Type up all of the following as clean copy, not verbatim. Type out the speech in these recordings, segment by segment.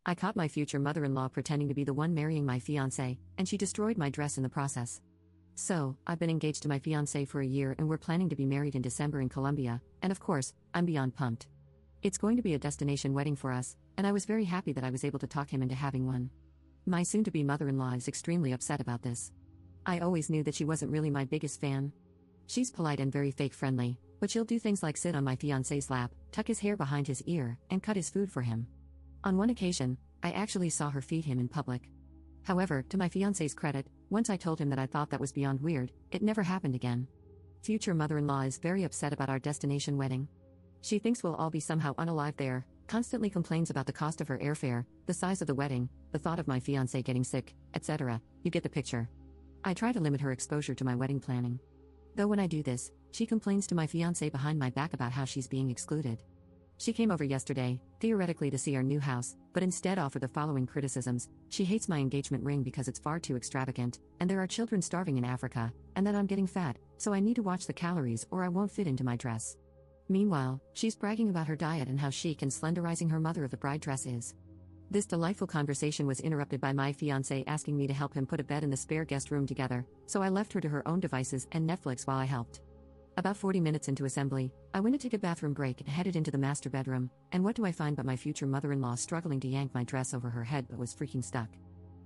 I caught my future mother-in-law pretending to be the one marrying my fiance, and she destroyed my dress in the process. So, I've been engaged to my fiance for a year and we're planning to be married in December in Colombia, and of course, I'm beyond pumped. It's going to be a destination wedding for us, and I was very happy that I was able to talk him into having one. My soon-to-be mother-in-law is extremely upset about this. I always knew that she wasn't really my biggest fan. She's polite and very fake-friendly, but she'll do things like sit on my fiance's lap, tuck his hair behind his ear, and cut his food for him. On one occasion, I actually saw her feed him in public. However, to my fiance's credit, once I told him that I thought that was beyond weird, it never happened again. Future mother-in-law is very upset about our destination wedding. She thinks we'll all be somehow unalive there, constantly complains about the cost of her airfare, the size of the wedding, the thought of my fiancé getting sick, etc. You get the picture. I try to limit her exposure to my wedding planning. Though when I do this, she complains to my fiancé behind my back about how she's being excluded. She came over yesterday, theoretically to see our new house, but instead offered the following criticisms. She hates my engagement ring because it's far too extravagant, and there are children starving in Africa, and that I'm getting fat, so I need to watch the calories or I won't fit into my dress. Meanwhile, she's bragging about her diet and how chic and slenderizing her mother of the bride dress is. This delightful conversation was interrupted by my fiancé asking me to help him put a bed in the spare guest room together, so I left her to her own devices and Netflix while I helped. About 40 minutes into assembly, I went to take a bathroom break and headed into the master bedroom, and what do I find but my future mother-in-law struggling to yank my dress over her head but was freaking stuck.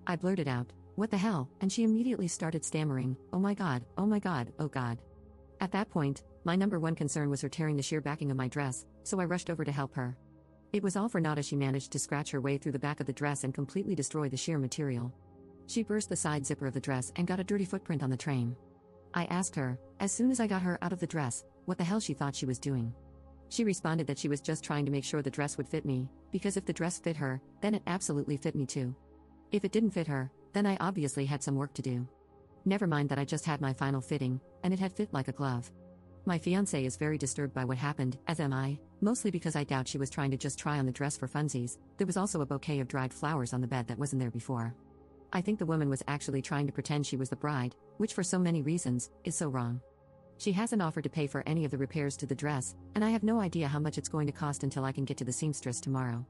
I blurted out, "What the hell?" and she immediately started stammering, "Oh my god, oh my god, oh god." At that point, my number one concern was her tearing the sheer backing of my dress, so I rushed over to help her. It was all for naught as she managed to scratch her way through the back of the dress and completely destroy the sheer material. She burst the side zipper of the dress and got a dirty footprint on the train. I asked her, as soon as I got her out of the dress, what the hell she thought she was doing. She responded that she was just trying to make sure the dress would fit me, because if the dress fit her, then it absolutely fit me too. If it didn't fit her, then I obviously had some work to do. Never mind that I just had my final fitting, and it had fit like a glove. My fiancé is very disturbed by what happened, as am I, mostly because I doubt she was trying to just try on the dress for funsies. There was also a bouquet of dried flowers on the bed that wasn't there before. I think the woman was actually trying to pretend she was the bride, which for so many reasons, is so wrong. She hasn't offered to pay for any of the repairs to the dress, and I have no idea how much it's going to cost until I can get to the seamstress tomorrow.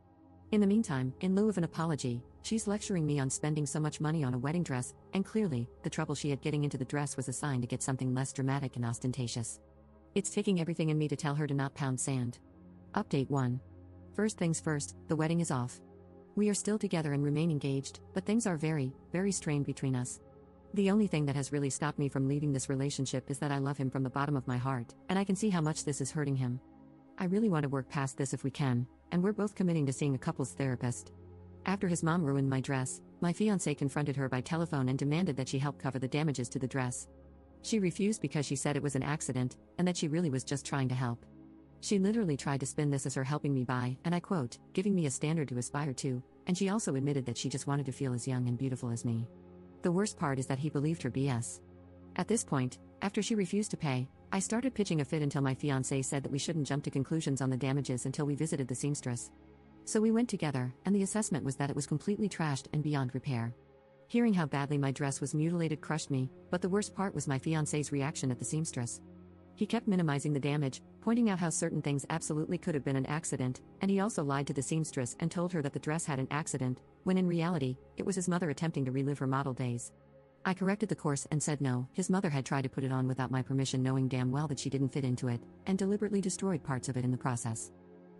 In the meantime, in lieu of an apology, she's lecturing me on spending so much money on a wedding dress, and clearly, the trouble she had getting into the dress was a sign to get something less dramatic and ostentatious. It's taking everything in me to tell her to not pound sand. Update 1. First things first, the wedding is off. We are still together and remain engaged, but things are very, very strained between us. The only thing that has really stopped me from leaving this relationship is that I love him from the bottom of my heart, and I can see how much this is hurting him. I really want to work past this if we can, and we're both committing to seeing a couples therapist. After his mom ruined my dress, my fiancé confronted her by telephone and demanded that she help cover the damages to the dress. She refused because she said it was an accident, and that she really was just trying to help. She literally tried to spin this as her helping me by, and I quote, giving me a standard to aspire to, and she also admitted that she just wanted to feel as young and beautiful as me. The worst part is that he believed her BS. At this point, after she refused to pay, I started pitching a fit until my fiancé said that we shouldn't jump to conclusions on the damages until we visited the seamstress. So we went together, and the assessment was that it was completely trashed and beyond repair. Hearing how badly my dress was mutilated crushed me, but the worst part was my fiancé's reaction at the seamstress. He kept minimizing the damage, pointing out how certain things absolutely could have been an accident, and he also lied to the seamstress and told her that the dress had an accident, when in reality, it was his mother attempting to relive her model days. I corrected the course and said no, his mother had tried to put it on without my permission, knowing damn well that she didn't fit into it, and deliberately destroyed parts of it in the process.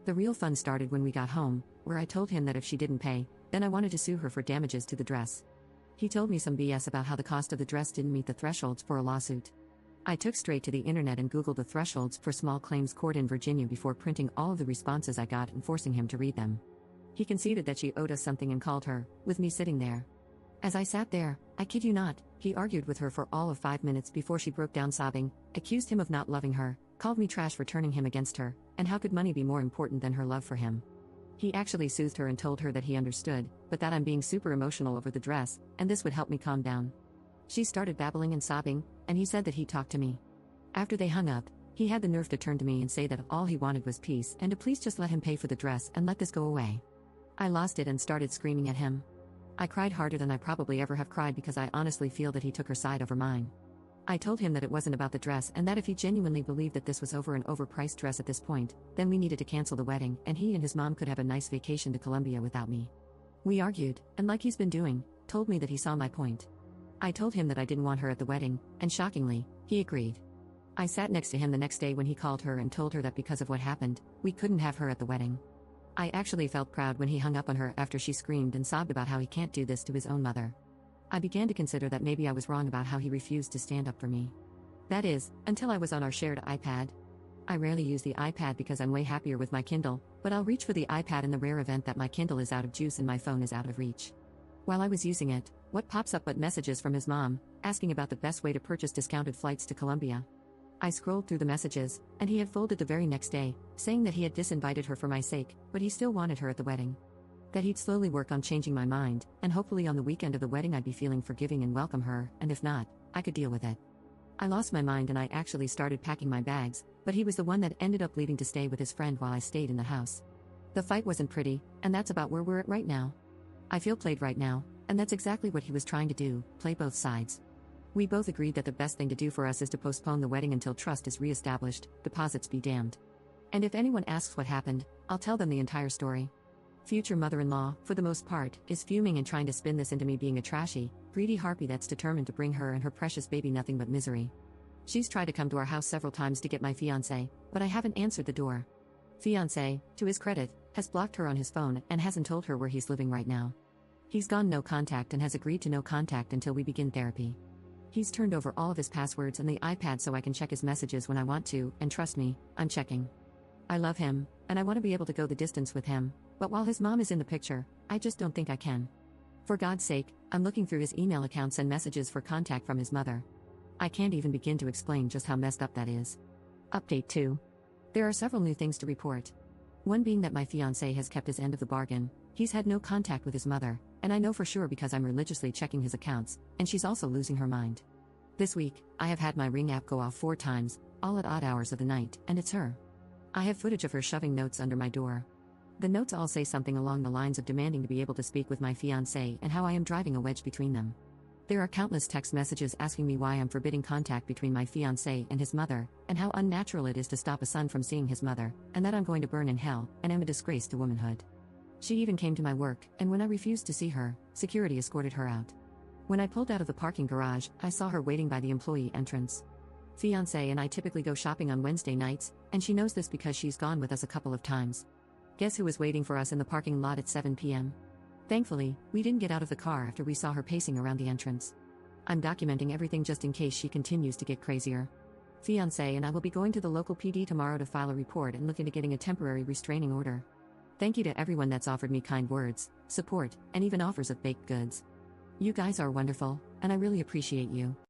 The real fun started when we got home, where I told him that if she didn't pay, then I wanted to sue her for damages to the dress. He told me some BS about how the cost of the dress didn't meet the thresholds for a lawsuit. I took straight to the internet and Googled the thresholds for small claims court in Virginia before printing all of the responses I got and forcing him to read them. He conceded that she owed us something and called her, with me sitting there. As I sat there, I kid you not, he argued with her for all of 5 minutes before she broke down sobbing, accused him of not loving her, called me trash for turning him against her, and how could money be more important than her love for him. He actually soothed her and told her that he understood, but that I'm being super emotional over the dress, and this would help me calm down. She started babbling and sobbing, and he said that he'd talk to me. After they hung up, he had the nerve to turn to me and say that all he wanted was peace and to please just let him pay for the dress and let this go away. I lost it and started screaming at him. I cried harder than I probably ever have cried because I honestly feel that he took her side over mine. I told him that it wasn't about the dress and that if he genuinely believed that this was over an overpriced dress at this point, then we needed to cancel the wedding and he and his mom could have a nice vacation to Colombia without me. We argued, and like he's been doing, told me that he saw my point. I told him that I didn't want her at the wedding, and shockingly, he agreed. I sat next to him the next day when he called her and told her that because of what happened, we couldn't have her at the wedding. I actually felt proud when he hung up on her after she screamed and sobbed about how he can't do this to his own mother. I began to consider that maybe I was wrong about how he refused to stand up for me. That is, until I was on our shared iPad. I rarely use the iPad because I'm way happier with my Kindle, but I'll reach for the iPad in the rare event that my Kindle is out of juice and my phone is out of reach. While I was using it, what pops up but messages from his mom, asking about the best way to purchase discounted flights to Colombia. I scrolled through the messages, and he had folded the very next day, saying that he had disinvited her for my sake, but he still wanted her at the wedding. That he'd slowly work on changing my mind, and hopefully on the weekend of the wedding I'd be feeling forgiving and welcome her, and if not, I could deal with it. I lost my mind and I actually started packing my bags, but he was the one that ended up leaving to stay with his friend while I stayed in the house. The fight wasn't pretty, and that's about where we're at right now. I feel played right now, and that's exactly what he was trying to do, play both sides. We both agreed that the best thing to do for us is to postpone the wedding until trust is re-established, deposits be damned. And if anyone asks what happened, I'll tell them the entire story. Future mother-in-law, for the most part, is fuming and trying to spin this into me being a trashy, greedy harpy that's determined to bring her and her precious baby nothing but misery. She's tried to come to our house several times to get my fiance, but I haven't answered the door. Fiance, to his credit, has blocked her on his phone and hasn't told her where he's living right now. He's gone no contact and has agreed to no contact until we begin therapy. He's turned over all of his passwords and the iPad so I can check his messages when I want to, and trust me, I'm checking. I love him, and I want to be able to go the distance with him, but while his mom is in the picture, I just don't think I can. For God's sake, I'm looking through his email accounts and messages for contact from his mother. I can't even begin to explain just how messed up that is. Update 2. There are several new things to report. One being that my fiancé has kept his end of the bargain. He's had no contact with his mother, and I know for sure because I'm religiously checking his accounts, and she's also losing her mind. This week, I have had my Ring app go off 4 times, all at odd hours of the night, and it's her. I have footage of her shoving notes under my door. The notes all say something along the lines of demanding to be able to speak with my fiancé and how I am driving a wedge between them. There are countless text messages asking me why I'm forbidding contact between my fiancé and his mother, and how unnatural it is to stop a son from seeing his mother, and that I'm going to burn in hell, and am a disgrace to womanhood. She even came to my work, and when I refused to see her, security escorted her out. When I pulled out of the parking garage, I saw her waiting by the employee entrance. Fiancé and I typically go shopping on Wednesday nights, and she knows this because she's gone with us a couple of times. Guess who was waiting for us in the parking lot at 7 p.m.? Thankfully, we didn't get out of the car after we saw her pacing around the entrance. I'm documenting everything just in case she continues to get crazier. Fiancé and I will be going to the local PD tomorrow to file a report and look into getting a temporary restraining order. Thank you to everyone that's offered me kind words, support, and even offers of baked goods. You guys are wonderful, and I really appreciate you.